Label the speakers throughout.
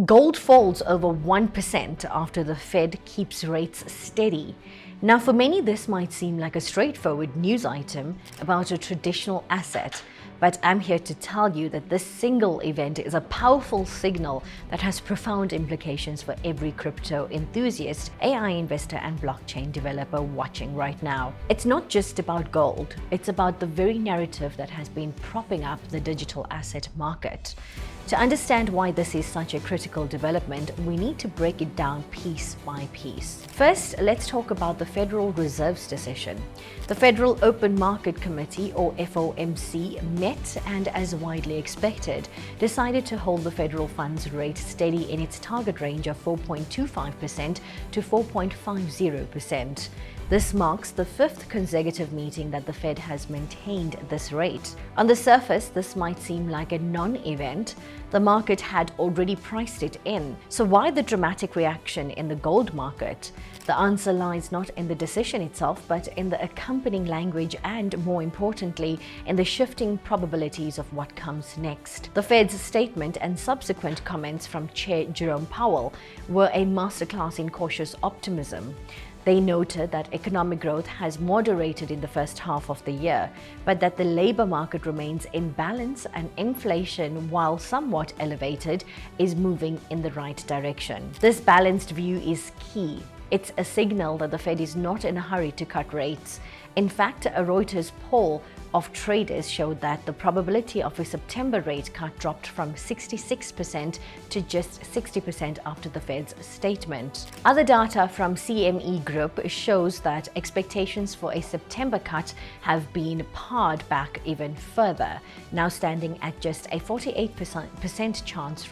Speaker 1: Gold falls over 1% after the Fed keeps rates steady. Now, for many, this might seem like a straightforward news item about a traditional asset, but I'm here to tell you that this single event is a powerful signal that has profound implications for every crypto enthusiast, AI investor, and blockchain developer watching right now. It's not just about gold, it's about the very narrative that has been propping up the digital asset market. To understand why this is such a critical development, we need to break it down piece by piece. First, let's talk about the Federal Reserve's decision. The Federal Open Market Committee, or FOMC, met and, as widely expected, decided to hold the federal funds rate steady in its target range of 4.25% to 4.50%. This marks the fifth consecutive meeting that the Fed has maintained this rate. On the surface, this might seem like a non-event. The market had already priced it in. So why the dramatic reaction in the gold market? The answer lies not in the decision itself, but in the accompanying language and, more importantly, in the shifting probabilities of what comes next. The Fed's statement and subsequent comments from Chair Jerome Powell were a masterclass in cautious optimism. They noted that economic growth has moderated in the first half of the year, but that the labor market remains in balance and inflation, while somewhat elevated, is moving in the right direction. This balanced view is key. It's a signal that the Fed is not in a hurry to cut rates. In fact, a Reuters poll of traders showed that the probability of a September rate cut dropped from 66% to just 60% after the Fed's statement. Other data from CME Group shows that expectations for a September cut have been pared back even further, now standing at just a 48% chance,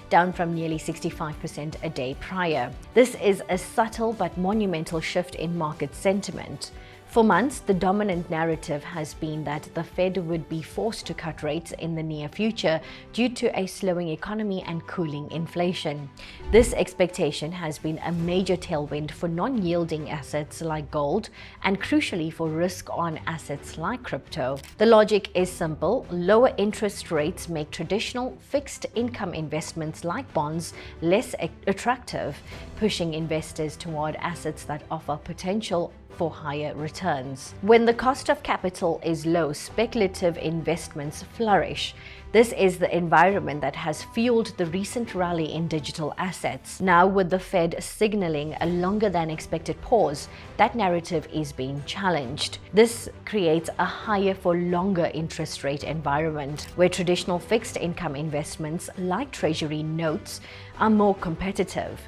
Speaker 1: down from nearly 65% a day prior. This is a subtle but monumental shift in market sentiment. For months, the dominant narrative has been that the Fed would be forced to cut rates in the near future due to a slowing economy and cooling inflation. This expectation has been a major tailwind for non-yielding assets like gold and, crucially, for risk-on assets like crypto. The logic is simple. Lower interest rates make traditional fixed income investments like bonds less attractive, pushing investors toward assets that offer potential for higher returns. When the cost of capital is low, speculative investments flourish. This is the environment that has fueled the recent rally in digital assets. Now, with the Fed signaling a longer than expected pause, that narrative is being challenged. This creates a higher for longer interest rate environment where traditional fixed income investments like Treasury notes are more competitive.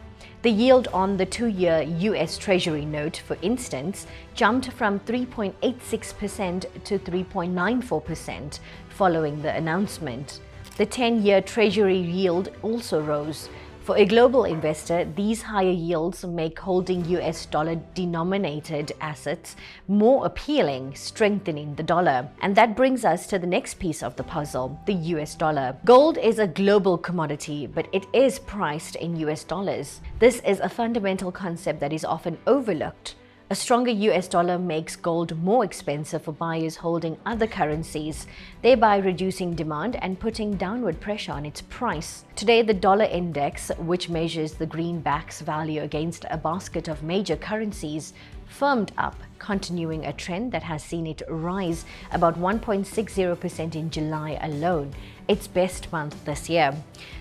Speaker 1: The yield on the 2-year US Treasury note, for instance, jumped from 3.86% to 3.94% following the announcement. The 10-year Treasury yield also rose. For a global investor, these higher yields make holding US dollar-denominated assets more appealing, strengthening the dollar. And that brings us to the next piece of the puzzle, the US dollar. Gold is a global commodity, but it is priced in US dollars. This is a fundamental concept that is often overlooked. A stronger US dollar makes gold more expensive for buyers holding other currencies, thereby reducing demand and putting downward pressure on its price. Today, the dollar index, which measures the greenback's value against a basket of major currencies, firmed up, continuing a trend that has seen it rise about 1.60% in July alone, its best month this year.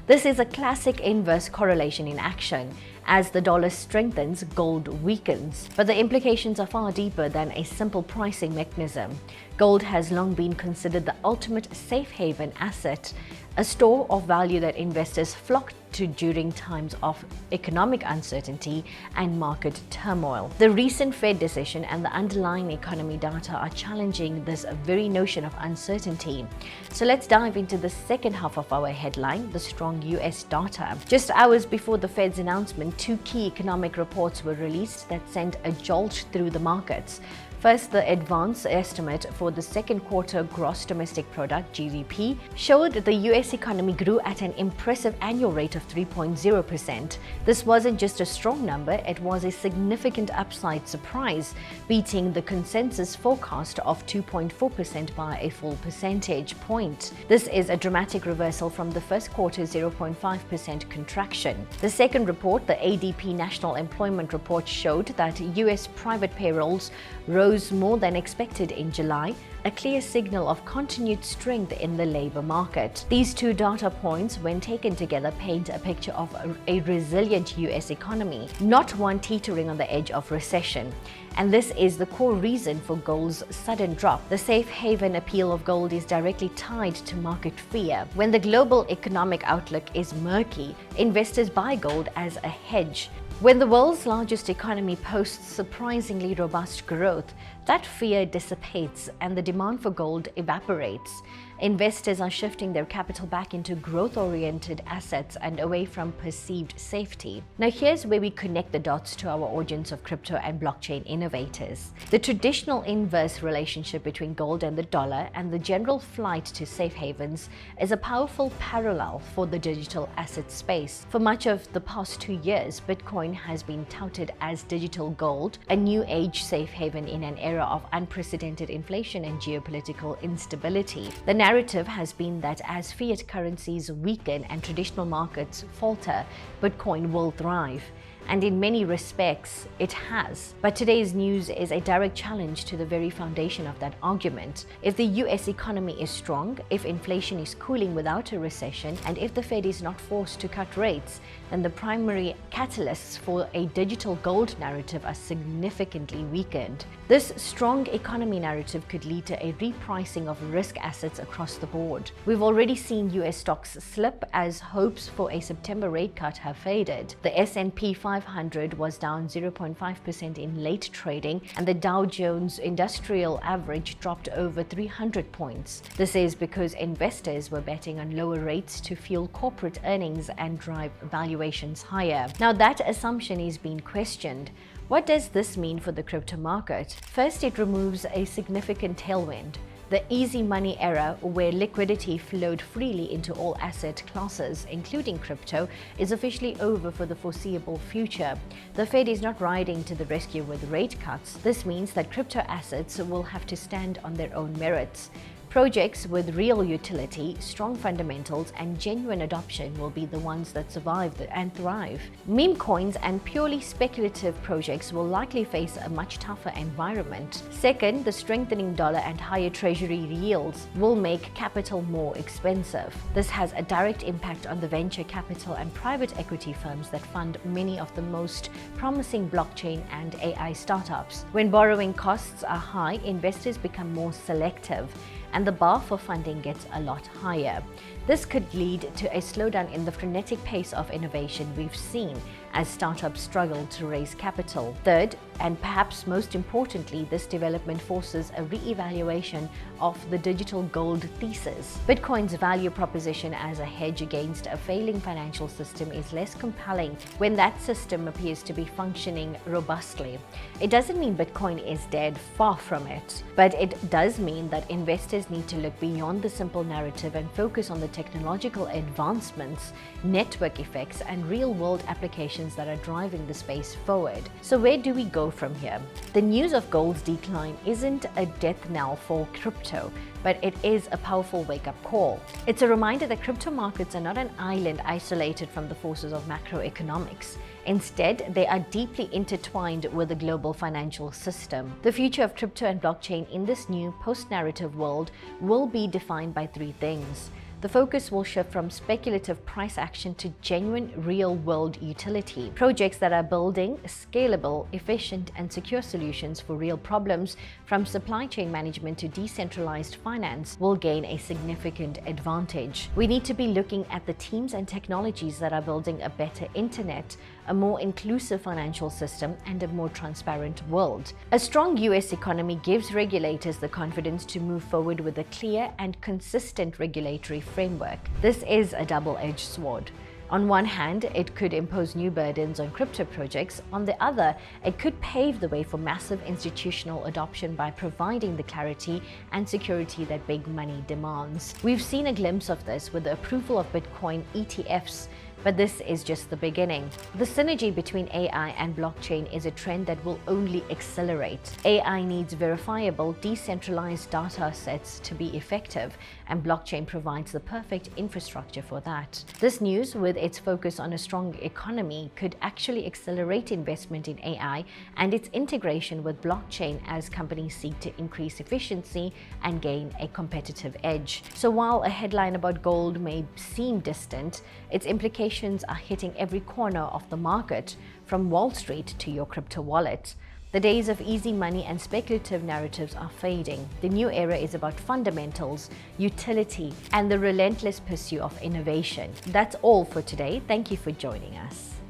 Speaker 1: This is a classic inverse correlation in action. As the dollar strengthens, gold weakens. But the implications are far deeper than a simple pricing mechanism. Gold has long been considered the ultimate safe haven asset, a store of value that investors flock to during times of economic uncertainty and market turmoil. The recent Fed decision and the underlying economy data are challenging this very notion of uncertainty. So let's dive into the second half of our headline, the strong US data. Just hours before the Fed's announcement, two key economic reports were released that sent a jolt through the markets. First, the advance estimate for the second quarter gross domestic product (GDP) showed the US economy grew at an impressive annual rate of 3.0%. This wasn't just a strong number, it was a significant upside surprise, beating the consensus forecast of 2.4% by a full percentage point. This is a dramatic reversal from the first quarter's 0.5% contraction. The second report, the ADP National Employment Report, showed that US private payrolls rose more than expected in July, a clear signal of continued strength in the labor market. These two data points, when taken together, paint a picture of a resilient US economy, not one teetering on the edge of recession. And this is the core reason for gold's sudden drop. The safe haven appeal of gold is directly tied to market fear. When the global economic outlook is murky, investors buy gold as a hedge. When the world's largest economy posts surprisingly robust growth, that fear dissipates and the demand for gold evaporates. Investors are shifting their capital back into growth-oriented assets and away from perceived safety. Now here's where we connect the dots to our audience of crypto and blockchain innovators. The traditional inverse relationship between gold and the dollar and the general flight to safe havens is a powerful parallel for the digital asset space. For much of the past 2 years, Bitcoin has been touted as digital gold, a new age safe haven in an era of unprecedented inflation and geopolitical instability. The narrative has been that as fiat currencies weaken and traditional markets falter, Bitcoin will thrive. And in many respects, it has. But today's news is a direct challenge to the very foundation of that argument. If the US economy is strong, if inflation is cooling without a recession, and if the Fed is not forced to cut rates, then the primary catalysts for a digital gold narrative are significantly weakened. This strong economy narrative could lead to a repricing of risk assets across the board. We've already seen US stocks slip as hopes for a September rate cut have faded. The S&P 500 was down 0.5% in late trading, and the Dow Jones Industrial Average dropped over 300 points. This is because investors were betting on lower rates to fuel corporate earnings and drive valuations higher. Now that assumption is being questioned. What does this mean for the crypto market? First, it removes a significant tailwind. The easy money era, where liquidity flowed freely into all asset classes, including crypto, is officially over for the foreseeable future. The Fed is not riding to the rescue with rate cuts. This means that crypto assets will have to stand on their own merits. Projects with real utility, strong fundamentals, and genuine adoption will be the ones that survive and thrive. Meme coins and purely speculative projects will likely face a much tougher environment. Second, the strengthening dollar and higher treasury yields will make capital more expensive. This has a direct impact on the venture capital and private equity firms that fund many of the most promising blockchain and AI startups. When borrowing costs are high, investors become more selective, and the bar for funding gets a lot higher. This could lead to a slowdown in the frenetic pace of innovation we've seen as startups struggle to raise capital. Third, and perhaps most importantly, this development forces a re-evaluation of the digital gold thesis. Bitcoin's value proposition as a hedge against a failing financial system is less compelling when that system appears to be functioning robustly. It doesn't mean Bitcoin is dead, far from it, but it does mean that investors need to look beyond the simple narrative and focus on the technological advancements, network effects, and real-world applications that are driving the space forward. So where do we go from here? The news of gold's decline isn't a death knell for crypto, but it is a powerful wake-up call. It's a reminder that crypto markets are not an island isolated from the forces of macroeconomics. Instead, they are deeply intertwined with the global financial system. The future of crypto and blockchain in this new post-narrative world will be defined by three things. The focus will shift from speculative price action to genuine real-world utility. Projects that are building scalable, efficient, and secure solutions for real problems, from supply chain management to decentralized finance, will gain a significant advantage. We need to be looking at the teams and technologies that are building a better internet, a more inclusive financial system, and a more transparent world. A strong US economy gives regulators the confidence to move forward with a clear and consistent regulatory framework. This is a double-edged sword. On one hand, it could impose new burdens on crypto projects. On the other, it could pave the way for massive institutional adoption by providing the clarity and security that big money demands. We've seen a glimpse of this with the approval of Bitcoin ETFs, but this is just the beginning. The synergy between AI and blockchain is a trend that will only accelerate. AI needs verifiable, decentralized data sets to be effective, and blockchain provides the perfect infrastructure for that. This news, with its focus on a strong economy, could actually accelerate investment in AI and its integration with blockchain as companies seek to increase efficiency and gain a competitive edge. So while a headline about gold may seem distant, its implications are hitting every corner of the market, from Wall Street to your crypto wallet. The days of easy money and speculative narratives are fading. The new era is about fundamentals, utility, and the relentless pursuit of innovation. That's all for today. Thank you for joining us.